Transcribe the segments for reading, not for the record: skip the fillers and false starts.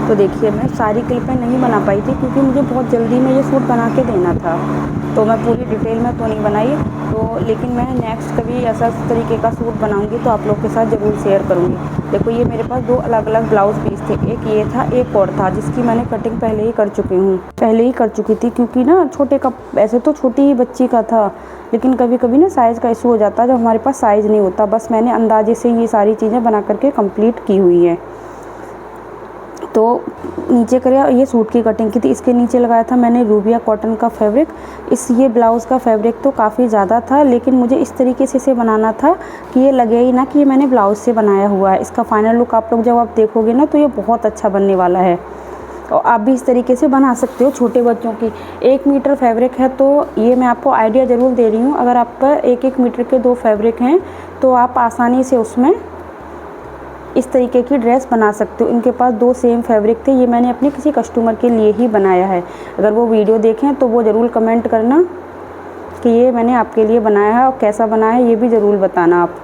तो देखिए मैं सारी क्लिपें नहीं बना पाई थी क्योंकि मुझे बहुत जल्दी में ये सूट बना के देना था, तो मैं पूरी डिटेल में तो नहीं बनाई। तो लेकिन मैं नेक्स्ट कभी ऐसा तरीके का सूट बनाऊंगी तो आप लोग के साथ ज़रूर शेयर करूंगी। देखो ये मेरे पास 2 अलग अलग ब्लाउज़ पीस थे, एक ये था एक और था जिसकी मैंने कटिंग पहले ही कर चुकी थी क्योंकि ना छोटे का ऐसे तो छोटी ही बच्ची का था, लेकिन कभी कभी ना साइज़ का इशू हो जाता है जब हमारे पास साइज़ नहीं होता। बस मैंने अंदाजे से ये सारी चीज़ें बना करके कंप्लीट की हुई हैं। तो नीचे करिए ये सूट की कटिंग की थी, इसके नीचे लगाया था मैंने रूबिया कॉटन का फैब्रिक। ये ब्लाउज़ का फैब्रिक तो काफ़ी ज़्यादा था, लेकिन मुझे इस तरीके से इसे बनाना था कि ये लगे ही ना कि ये मैंने ब्लाउज़ से बनाया हुआ है। इसका फाइनल लुक आप लोग जब आप देखोगे ना तो ये बहुत अच्छा बनने वाला है, और आप भी इस तरीके से बना सकते हो छोटे बच्चों की। 1 मीटर फैब्रिक है तो ये मैं आपको आइडिया ज़रूर दे रही हूँ। अगर आपका 1-1 मीटर के 2 फैब्रिक हैं तो आप आसानी से उसमें इस तरीके की ड्रेस बना सकते हो। इनके पास 2 सेम फैब्रिक थे, ये मैंने अपने किसी कस्टमर के लिए ही बनाया है। अगर वो वीडियो देखें तो वो ज़रूर कमेंट करना कि ये मैंने आपके लिए बनाया है, और कैसा बनाया है ये भी ज़रूर बताना आप।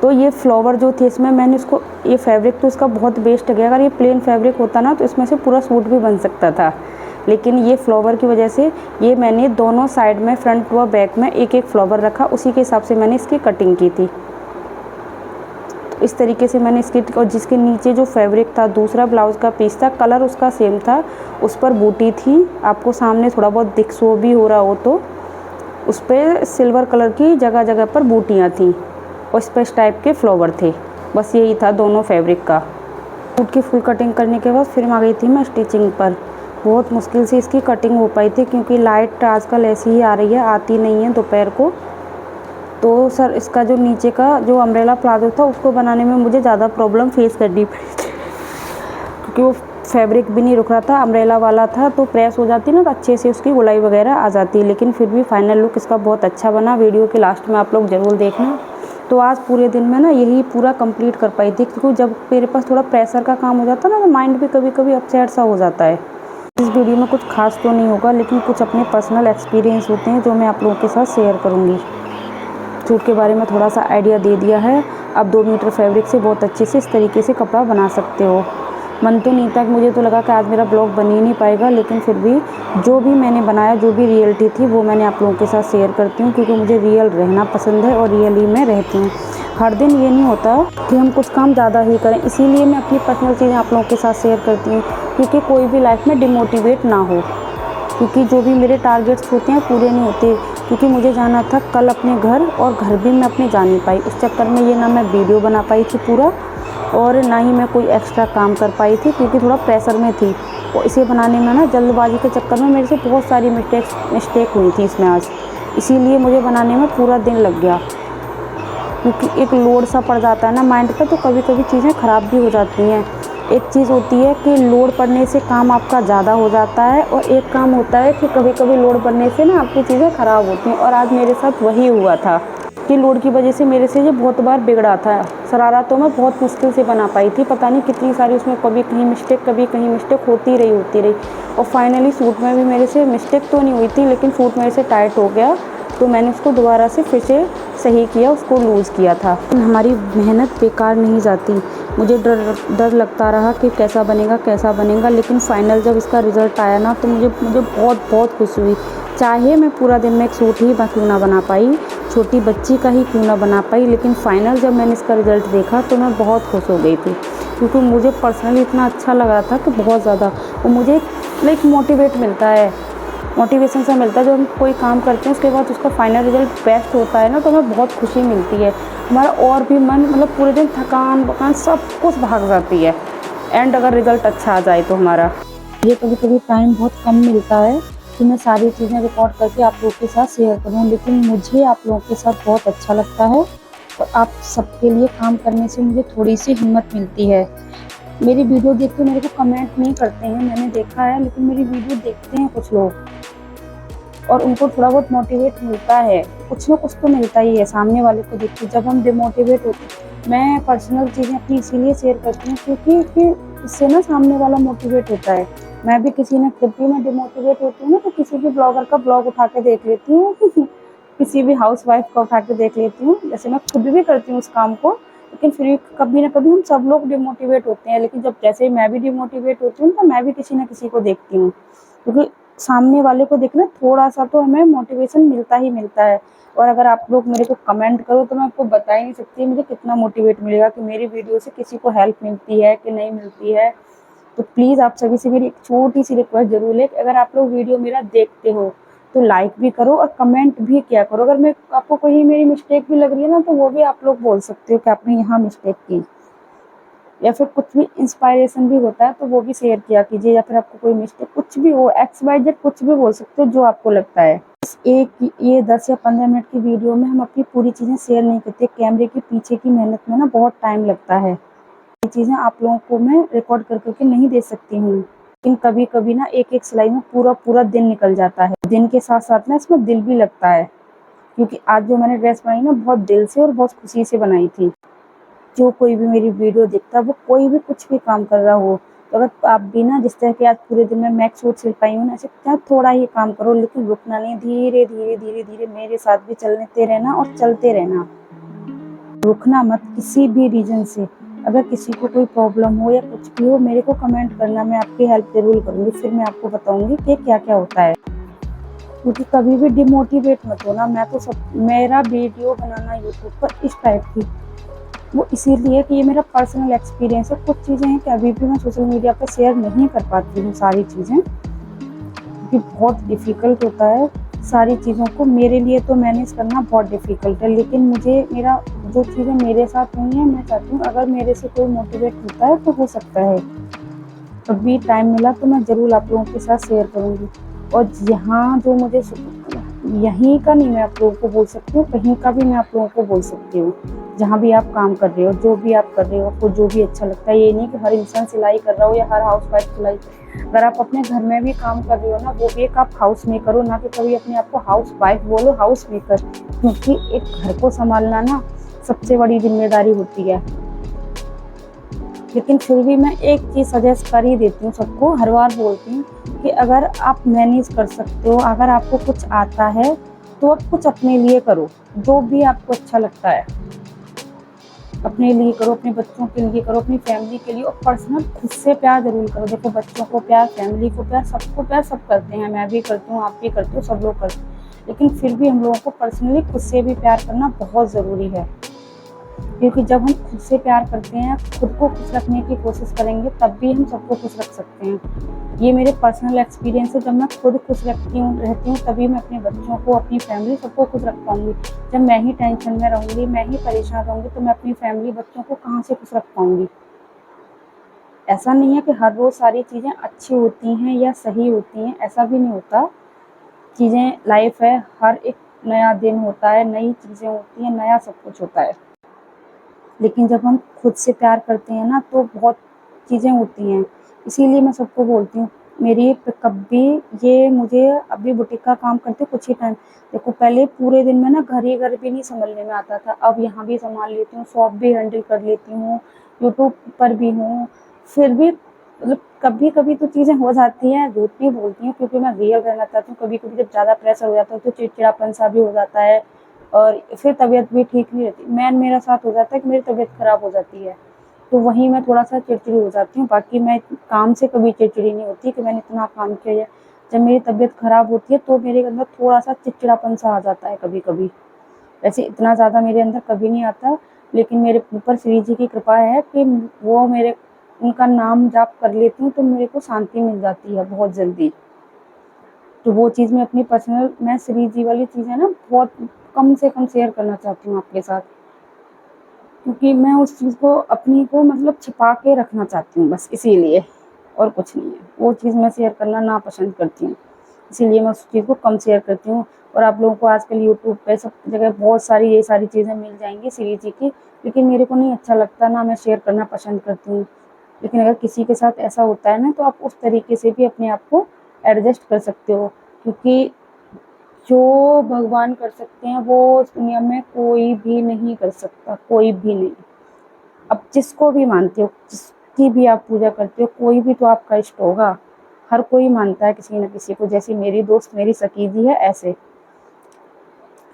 तो ये फ्लावर जो थे इसमें मैंने इसको ये फैब्रिक तो इसका बहुत बेस्ट गया। अगर ये प्लेन फैब्रिक होता ना तो इसमें से पूरा सूट भी बन सकता था, लेकिन ये फ्लावर की वजह से ये मैंने दोनों साइड में फ्रंट व बैक में एक एक फ्लावर रखा, उसी के हिसाब से मैंने इसकी कटिंग की थी। इस तरीके से मैंने इसकी, और जिसके नीचे जो फैब्रिक था दूसरा ब्लाउज़ का पीस था, कलर उसका सेम था, उस पर बूटी थी। आपको सामने थोड़ा बहुत दिख शो भी हो रहा हो तो उस पर सिल्वर कलर की जगह जगह पर बूटियाँ थीं, और इस पर इस टाइप के फ्लावर थे। बस यही था दोनों फैब्रिक का। सूट की फुल कटिंग करने के बाद फिर आ गई थी मैं स्टिचिंग पर। बहुत मुश्किल से इसकी कटिंग हो पाई थी क्योंकि लाइट आजकल ऐसी ही आ रही है, आती नहीं है दोपहर को। तो सर इसका जो नीचे का जो अम्ब्रेला प्लाजो था उसको बनाने में मुझे ज़्यादा प्रॉब्लम फेस करनी पड़ी क्योंकि वो फैब्रिक भी नहीं रुक रहा था, अम्ब्रेला वाला था, तो प्रेस हो जाती ना तो अच्छे से उसकी गोलाई वगैरह आ जाती। लेकिन फिर भी फाइनल लुक इसका बहुत अच्छा बना। वीडियो के लास्ट में आप लोग ज़रूर देखना। तो आज पूरे दिन में ना यही पूरा कंप्लीट कर पाई थी क्योंकि जब मेरे पास थोड़ा प्रेशर का काम हो जाता है ना तो माइंड भी कभी कभी अपसेट सा हो जाता है। इस वीडियो में कुछ खास तो नहीं होगा, लेकिन कुछ अपने पर्सनल एक्सपीरियंस होते हैं जो मैं आप लोगों के साथ शेयर करूँगी। सूट के बारे में थोड़ा सा आइडिया दे दिया है। अब 2 मीटर फैब्रिक से बहुत अच्छे से इस तरीके से कपड़ा बना सकते हो। मन तो नहीं था कि मुझे तो लगा कि आज मेरा ब्लॉग बन ही नहीं पाएगा, लेकिन फिर भी जो भी मैंने बनाया, जो भी रियलिटी थी वो मैंने आप लोगों के साथ शेयर करती हूँ क्योंकि मुझे रियल रहना पसंद है और रियल ही मैं रहती हूँ। हर दिन ये नहीं होता कि हम कुछ काम ज़्यादा ही करें, इसीलिए मैं अपनी पर्सनल चीज़ें आप लोगों के साथ शेयर करती हूँ क्योंकि कोई भी लाइफ में डिमोटिवेट ना हो, क्योंकि जो भी मेरे टारगेट्स होते हैं पूरे नहीं होते। क्योंकि मुझे जाना था कल अपने घर, और घर भी मैं अपने जा नहीं पाई। उस चक्कर में ये ना मैं वीडियो बना पाई थी पूरा, और ना ही मैं कोई एक्स्ट्रा काम कर पाई थी क्योंकि थोड़ा प्रेशर में थी। और इसे बनाने में ना जल्दबाजी के चक्कर में मेरे से बहुत सारी मिस्टेक हुई थी इसमें आज, इसीलिए मुझे बनाने में पूरा दिन लग गया। क्योंकि एक लोड सा पड़ जाता है ना माइंड पर, तो कभी कभी चीज़ें ख़राब भी हो जाती हैं। एक चीज़ होती है कि लोड पड़ने से काम आपका ज़्यादा हो जाता है, और एक काम होता है कि कभी कभी लोड पड़ने से ना आपकी चीज़ें ख़राब होती हैं। और आज मेरे साथ वही हुआ था कि लोड की वजह से मेरे से ये बहुत बार बिगड़ा था। शरारा तो मैं बहुत मुश्किल से बना पाई थी, पता नहीं कितनी सारी उसमें कभी कहीं मिस्टेक होती रही। और फाइनली सूट में भी मेरे से मिस्टेक तो नहीं हुई थी, लेकिन सूट मेरे से टाइट हो गया, तो मैंने उसको दोबारा से फिर से सही किया, उसको लूज़ किया था। हमारी मेहनत बेकार नहीं जाती। मुझे डर लगता रहा कि कैसा बनेगा, लेकिन फाइनल जब इसका रिज़ल्ट आया ना तो मुझे बहुत खुशी हुई। चाहे मैं पूरा दिन में एक सूट ही क्यों ना बना पाई, छोटी बच्ची का ही क्यों ना बना पाई, लेकिन फ़ाइनल जब मैंने इसका रिज़ल्ट देखा तो मैं बहुत खुश हो गई थी क्योंकि मुझे पर्सनली इतना अच्छा लग रहा था कि बहुत ज़्यादा। और मुझे एक मोटिवेशन सा मिलता है जब हम कोई काम करते हैं उसके बाद उसका फाइनल रिजल्ट बेस्ट होता है ना, तो हमें बहुत खुशी मिलती है। हमारा और भी मन, मतलब पूरे दिन थकान वकान सब कुछ भाग जाती है, एंड अगर रिज़ल्ट अच्छा आ जाए तो हमारा। ये कभी टाइम बहुत कम मिलता है कि मैं सारी चीज़ें रिकॉर्ड करके आप लोगों के साथ शेयर करूँ, लेकिन मुझे आप लोगों के साथ बहुत अच्छा लगता है, और आप सबके लिए काम करने से मुझे थोड़ी सी हिम्मत मिलती है। मेरी वीडियो देख के मेरे को कमेंट नहीं करते हैं, मैंने देखा है, लेकिन मेरी वीडियो देखते हैं कुछ लोग और उनको थोड़ा बहुत मोटिवेट मिलता है, कुछ ना कुछ तो मिलता ही है सामने वाले को देख के। जब हम डिमोटिवेट होते हैं, मैं पर्सनल चीज़ें अपनी इसीलिए शेयर करती हूँ क्योंकि फिर इससे ना सामने वाला मोटिवेट होता है। मैं भी जब भी मैं डिमोटिवेट होती हूँ ना तो किसी भी ब्लॉगर का ब्लॉग उठा के देख लेती हूँ किसी भी हाउसवाइफ का उठा के देख लेती हूँ, जैसे मैं खुद भी करती हूँ उस काम को लेकिन फिर भी कभी ना कभी हम सब लोग डिमोटिवेट होते हैं, लेकिन जब जैसे ही मैं भी डिमोटिवेट होती हूँ तो मैं भी किसी ना किसी को देखती हूँ, क्योंकि सामने वाले को देखना थोड़ा सा तो हमें मोटिवेशन मिलता ही मिलता है। और अगर आप लोग मेरे को कमेंट करो तो मैं आपको बता ही नहीं सकती मुझे कितना मोटिवेट मिलेगा कि मेरी वीडियो से किसी को हेल्प मिलती है कि नहीं मिलती है। तो प्लीज़ आप सभी से मेरी एक छोटी सी रिक्वेस्ट जरूर है कि अगर आप लोग वीडियो मेरा देखते हो तो लाइक भी करो और कमेंट भी किया करो। अगर मैं आपको कहीं मेरी मिस्टेक भी लग रही है ना तो वो भी आप लोग बोल सकते हो कि आपने यहाँ मिस्टेक की, या फिर कुछ भी इंस्पायरेशन भी होता है तो वो भी शेयर किया कीजिए, या फिर आपको कोई मिस्टेक कुछ भी हो XYZ कुछ भी बोल सकते हो जो आपको लगता है। एक ये 10 या 15 मिनट की वीडियो में हम अपनी पूरी चीज़ें शेयर नहीं करते, कैमरे के पीछे की मेहनत में ना बहुत टाइम लगता है। ये चीज़ें आप लोगों को मैं रिकॉर्ड कर करके नहीं दे सकती हूँ, लेकिन कभी कभी ना एक एक सिलाई में पूरा पूरा दिन निकल जाता है। दिन के साथ साथ ना इसमें दिल भी लगता है, क्योंकि आज जो मैंने ड्रेस बनाई ना बहुत दिल से और बहुत खुशी से बनाई थी। जो कोई भी मेरी वीडियो देखता है वो कोई भी कुछ भी काम कर रहा हो, तो अगर आप भी ना जिस तरह के आज पूरे दिन में मैक्स सूट सिल पाई हूँ ना, ऐसे चाहे थोड़ा ही काम करो लेकिन रुकना नहीं, धीरे धीरे धीरे धीरे मेरे साथ भी चलते रहना और चलते रहना, रुकना मत किसी भी रीजन से। अगर किसी को कोई प्रॉब्लम हो या कुछ भी हो मेरे को कमेंट करना, मैं आपकी हेल्प जरूर करूँगी, फिर मैं आपको बताऊँगी कि क्या क्या होता है। क्योंकि कभी भी डिमोटिवेट मत होना। मैं तो सब मेरा वीडियो बनाना यूट्यूब पर इस टाइप की वो इसीलिए कि ये मेरा पर्सनल एक्सपीरियंस है। कुछ चीज़ें हैं कि अभी भी मैं सोशल मीडिया पर शेयर नहीं कर पाती हूँ सारी चीज़ें, क्योंकि बहुत डिफ़िकल्ट होता है सारी चीज़ों को मेरे लिए तो मैनेज करना बहुत डिफ़िकल्ट है। लेकिन मुझे मेरा जो चीज़ें मेरे साथ हुई हैं मैं चाहती हूँ अगर मेरे से कोई मोटिवेट होता है तो हो सकता है कभी टाइम मिला तो मैं ज़रूर आप लोगों के साथ शेयर करूँगी। और यहाँ जो मुझे यहीं का नहीं मैं आप लोगों को बोल सकती हूँ, कहीं का भी मैं आप लोगों को बोल सकती हूँ। जहाँ भी आप काम कर रहे हो, जो भी आप कर रहे हो, आपको जो भी अच्छा लगता है, ये नहीं कि हर इंसान सिलाई कर रहा हो या हर हाउसवाइफ सिलाई। अगर आप अपने घर में भी काम कर रहे हो ना वो भी एक आप हाउस मेकर हो, ना कि कभी अपने आप को हाउस वाइफ बोलो, हाउस मेकर। क्योंकि एक घर को संभालना ना सबसे बड़ी जिम्मेदारी होती है। लेकिन फिर भी मैं एक चीज़ सजेस्ट कर ही देती हूँ सबको, हर बार बोलती हूँ कि अगर आप मैनेज कर सकते हो, अगर आपको कुछ आता है तो आप कुछ अपने लिए करो, जो भी आपको अच्छा लगता है अपने लिए करो, अपने बच्चों के लिए करो, अपनी फैमिली के लिए। और पर्सनल खुद से प्यार जरूर करो। देखो बच्चों को प्यार, फैमिली को प्यार, सबको प्यार सब करते हैं, मैं भी करती हूँ, आप भी करते हो, सब लोग करते हैं। लेकिन फिर भी हम लोगों को पर्सनली खुद से भी प्यार करना बहुत ज़रूरी है, क्योंकि जब हम खुद से प्यार करते हैं, खुद को खुश रखने की कोशिश करेंगे तब भी हम सबको खुश रख सकते हैं। ये मेरे पर्सनल एक्सपीरियंस है। जब मैं खुद खुश रहती हूँ तभी मैं अपने बच्चों को, अपनी फैमिली सबको खुश रख पाऊँगी। जब मैं ही टेंशन में रहूँगी, मैं ही परेशान रहूँगी तो मैं अपनी फैमिली बच्चों को कहाँ से खुश रख पाऊँगी। ऐसा नहीं है कि हर रोज़ सारी चीज़ें अच्छी होती हैं या सही होती हैं, ऐसा भी नहीं होता। चीज़ें लाइफ है, हर एक नया दिन होता है, नई चीज़ें होती हैं, नया सब कुछ होता है। लेकिन जब हम खुद से प्यार करते हैं ना तो बहुत चीज़ें होती हैं। इसीलिए मैं सबको बोलती हूँ मेरी कभी ये मुझे अभी बुटीक का काम करते कुछ ही टाइम, देखो पहले पूरे दिन में ना घर भी नहीं संभलने में आता था, अब यहाँ भी संभाल लेती हूँ, शॉप भी हैंडल कर लेती हूँ, यूट्यूब पर भी हूँ। फिर भी मतलब कभी कभी तो चीज़ें हो जाती हैं, झूठ नहीं बोलती हूँ क्योंकि मैं रियल रहना चाहती हूँ। कभी कभी जब ज़्यादा प्रेशर हो जाता है तो चिड़चिड़ापन सा भी हो जाता है और फिर तबीयत भी ठीक नहीं रहती। मेरा साथ हो जाता है कि मेरी तबीयत ख़राब हो जाती है तो वहीं मैं थोड़ा सा चिड़चिड़ी हो जाती हूँ। बाकी मैं काम से कभी चिड़चिड़ी नहीं होती कि मैंने इतना काम किया है। जब मेरी तबीयत ख़राब होती है तो मेरे अंदर थोड़ा सा चिड़चिड़ापन सा आ जाता है कभी कभी। वैसे इतना ज़्यादा मेरे अंदर कभी नहीं आता, लेकिन मेरे ऊपर श्री जी की कृपा है कि वो मेरे उनका नाम जाप कर लेती हूँ तो मेरे को शांति मिल जाती है बहुत जल्दी। तो वो चीज़ मैं अपनी पर्सनल, मैं श्री जी वाली चीज़ें ना बहुत कम से कम शेयर करना चाहती हूँ आपके साथ, क्योंकि मैं उस चीज़ को अपनी को मतलब छिपा के रखना चाहती हूँ बस इसीलिए, और कुछ नहीं है। वो चीज़ मैं शेयर करना ना पसंद करती हूँ, इसीलिए मैं उस चीज़ को कम शेयर करती हूँ। और आप लोगों को आजकल यूट्यूब पे सब जगह बहुत सारी ये सारी चीज़ें मिल जाएंगी श्री जी की, लेकिन मेरे को नहीं अच्छा लगता, ना मैं शेयर करना पसंद करती हूँ। लेकिन अगर किसी के साथ ऐसा होता है ना तो आप उस तरीके से भी अपने आप को एडजस्ट कर सकते हो, क्योंकि जो भगवान कर सकते हैं वो इस दुनिया में कोई भी नहीं कर सकता, कोई भी नहीं। अब जिसको भी मानते हो, जिसकी भी आप पूजा करते हो, कोई भी तो आपका इष्ट होगा। हर कोई मानता है किसी न किसी को, जैसे मेरी दोस्त मेरी सकीदी है ऐसे।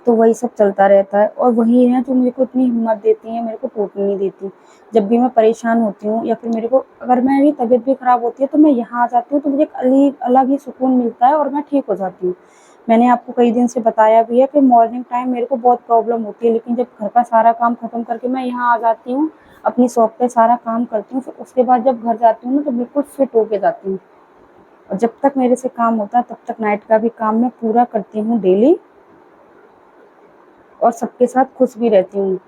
तो वही सब चलता रहता है। और वही है जो मेरे को इतनी हिम्मत देती हैं, मेरे को टूटने नहीं देती। जब भी मैं परेशान होती हूँ या फिर मेरे को अगर मेरी तबीयत भी ख़राब होती है तो मैं यहाँ आ जाती हूँ, तो मुझे एक अलग ही सुकून मिलता है और मैं ठीक हो जाती हूँ। मैंने आपको कई दिन से बताया भी है कि मॉर्निंग टाइम मेरे को बहुत प्रॉब्लम होती है, लेकिन जब घर का सारा काम ख़त्म करके मैं यहाँ आ जाती हूँ, अपनी शॉप पे सारा काम करती हूँ, फिर उसके बाद जब घर जाती हूँ ना तो बिल्कुल फिट होके जाती हूँ। और जब तक मेरे से काम होता है तब तक नाइट का भी काम मैं पूरा करती हूँ डेली, और सबके साथ खुश भी रहती हूँ।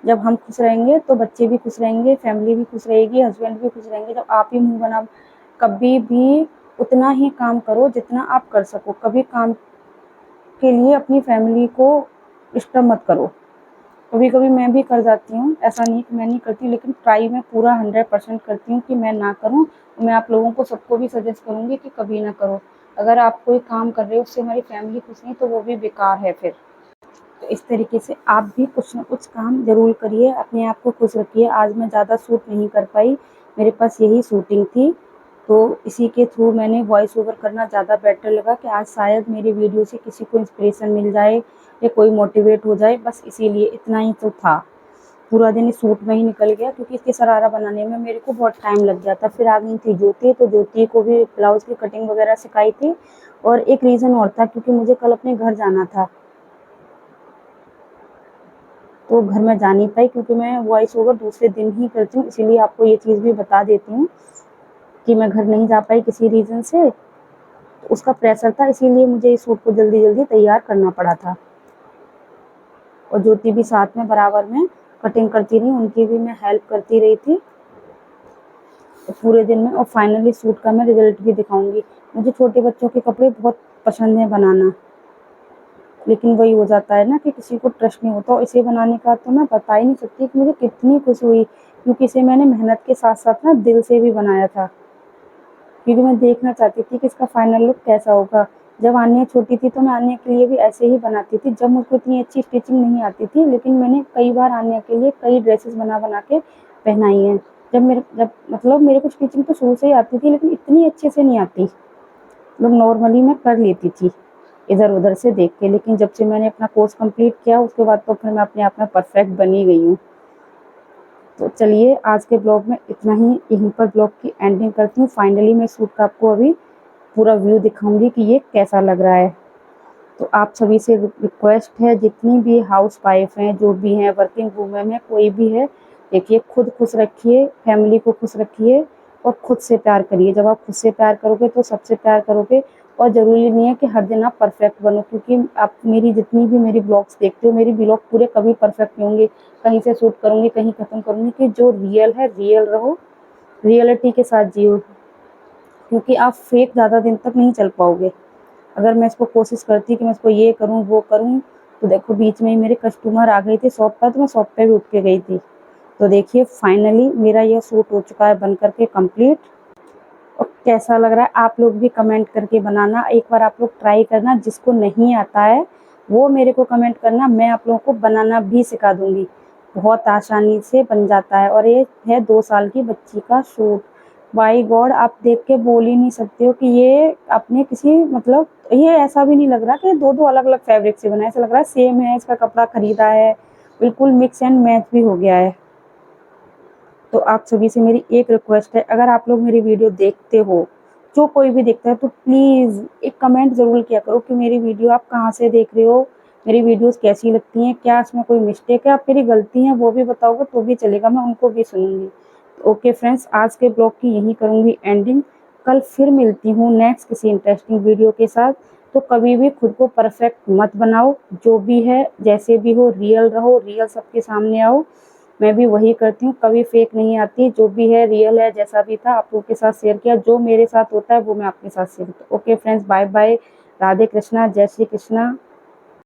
जब हम खुश रहेंगे तो बच्चे भी खुश रहेंगे, फैमिली भी खुश रहेगी, हस्बैंड भी खुश रहेंगे। जब आप ही मुँह बना कभी भी उतना ही काम करो जितना आप कर सको, कभी काम के लिए अपनी फैमिली को डिस्टर्ब मत करो। कभी-कभी मैं भी कर जाती हूँ, ऐसा नहीं कि मैं नहीं करती, लेकिन ट्राई मैं पूरा 100% करती हूँ कि मैं ना करूँ। मैं आप लोगों को सबको भी सजेस्ट करूँगी कि कभी ना करो। अगर आप कोई काम कर रहे हो उससे हमारी फैमिली खुश नहीं तो वो भी बेकार है फिर। तो इस तरीके से आप भी कुछ ना कुछ काम ज़रूर करिए, अपने आप को खुश रखिए। आज मैं ज़्यादा शूट नहीं कर पाई, मेरे पास यही शूटिंग थी, तो इसी के थ्रू मैंने वॉइस ओवर करना ज़्यादा बेटर लगा कि आज शायद मेरी वीडियो से किसी को इंस्पिरेशन मिल जाए या कोई मोटिवेट हो जाए, बस इसीलिए इतना ही तो था। पूरा दिन इस सूट में ही निकल गया क्योंकि इसकी शरारा बनाने में मेरे को बहुत टाइम लग गया था। फिर आ गई थी ज्योति, तो ज्योति को भी ब्लाउज़ की कटिंग वगैरह सिखाई थी। और एक रीज़न और था क्योंकि मुझे कल अपने घर जाना था, तो घर में जा नहीं पाई क्योंकि मैं वॉइस ओवर दूसरे दिन ही करती हूँ, इसीलिए आपको ये चीज़ भी बता देती हूँ कि मैं घर नहीं जा पाई किसी रीज़न से। तो उसका प्रेशर था, इसीलिए मुझे इस सूट को जल्दी-जल्दी तैयार करना पड़ा था। और ज्योति भी साथ में बराबर में कटिंग करती रही, उनकी भी मैं हेल्प करती रही थी तो पूरे दिन में। और फाइनली सूट का मैं रिज़ल्ट भी दिखाऊँगी। मुझे छोटे बच्चों के कपड़े बहुत पसंद है बनाना, लेकिन वही हो जाता है ना कि किसी को ट्रस्ट नहीं होता। और इसे बनाने का तो मैं बता ही नहीं सकती कि मुझे कितनी खुशी हुई, क्योंकि इसे मैंने मेहनत के साथ-साथ ना दिल से भी बनाया था, क्योंकि मैं देखना चाहती थी कि इसका फाइनल लुक कैसा होगा। जब आन्या छोटी थी तो मैं आन्या के लिए भी ऐसे ही बनाती थी, जब मुझको इतनी अच्छी स्टिचिंग नहीं आती थी, लेकिन मैंने कई बार आन्या के लिए कई ड्रेसेस बना-बना के पहनाई हैं। जब मतलब मेरे को स्टिचिंग तो शुरू से ही आती थी, लेकिन इतनी अच्छे से नहीं आती। मतलब नॉर्मली मैं कर लेती थी इधर-उधर से देख के, लेकिन जब से मैंने अपना कोर्स कंप्लीट किया उसके बाद तो फिर मैं अपने आप में परफेक्ट बनी गई हूँ। तो चलिए आज के ब्लॉग में इतना ही, यहीं पर ब्लॉग की एंडिंग करती हूँ। फाइनली मैं सूट का आपको अभी पूरा व्यू दिखाऊंगी कि ये कैसा लग रहा है। तो आप सभी से रिक्वेस्ट है, जितनी भी हाउस वाइफ हैं, जो भी हैं, वर्किंग वूमेन है, कोई भी है, देखिए खुद खुश रखिए, फैमिली को खुश रखिए और खुद से प्यार करिए। जब आप खुद से प्यार करोगे तो सबसे प्यार करोगे। और ज़रूरी नहीं है कि हर दिन आप परफेक्ट बनो, क्योंकि आप मेरी जितनी भी मेरी ब्लॉग्स देखते हो, मेरी ब्लॉग पूरे कभी परफेक्ट नहीं होंगे। कहीं से शूट करूँगी, कहीं ख़त्म करूँगी, कि जो रियल है रियल रहो, रियलिटी के साथ जियो, क्योंकि आप फेक ज़्यादा दिन तक नहीं चल पाओगे। अगर मैं इसको कोशिश करती कि मैं इसको ये करूँ वो करूँ, तो देखो बीच में ही मेरे कस्टमर आ गए थे शॉप पर, तो मैं शॉप पे भी उठ के गई थी। तो देखिए फाइनली मेरा यह सूट हो चुका है बन करके कंप्लीट। और कैसा लग रहा है आप लोग भी कमेंट करके बनाना। एक बार आप लोग ट्राई करना, जिसको नहीं आता है वो मेरे को कमेंट करना, मैं आप लोगों को बनाना भी सिखा दूँगी। बहुत आसानी से बन जाता है। और ये है 2 साल की बच्ची का सूट। बाय गॉड, आप देख के बोल ही नहीं सकते हो कि ये आपने किसी मतलब, ये ऐसा भी नहीं लग रहा कि 2-2 अलग-अलग फैब्रिक से बना है, ऐसा लग रहा है सेम है, इसका कपड़ा खरीदा है, बिल्कुल मिक्स एंड मैच भी हो गया है। तो आप सभी से मेरी एक रिक्वेस्ट है, अगर आप लोग मेरी वीडियो देखते हो, जो कोई भी देखता है, तो प्लीज़ एक कमेंट ज़रूर किया करो कि मेरी वीडियो आप कहाँ से देख रहे हो, मेरी वीडियोस कैसी लगती हैं, क्या इसमें कोई मिस्टेक है, आप मेरी गलती है वो भी बताओगे तो भी चलेगा, मैं उनको भी सुनूंगी। तो ओके फ्रेंड्स, आज के ब्लॉग की यहीं करूँगी एंडिंग। कल फिर मिलती हूँ नेक्स्ट किसी इंटरेस्टिंग वीडियो के साथ। तो कभी भी खुद को परफेक्ट मत बनाओ, जो भी है जैसे भी हो रियल रहो, रियल सबके सामने आओ। मैं भी वही करती हूँ, कभी फेक नहीं आती, जो भी है रियल है, जैसा भी था आप लोगों के साथ शेयर किया, जो मेरे साथ होता है वो मैं आपके साथ शेयर करती हूँ। Okay friends, bye bye, Radhe Krishna, जय श्री कृष्णा।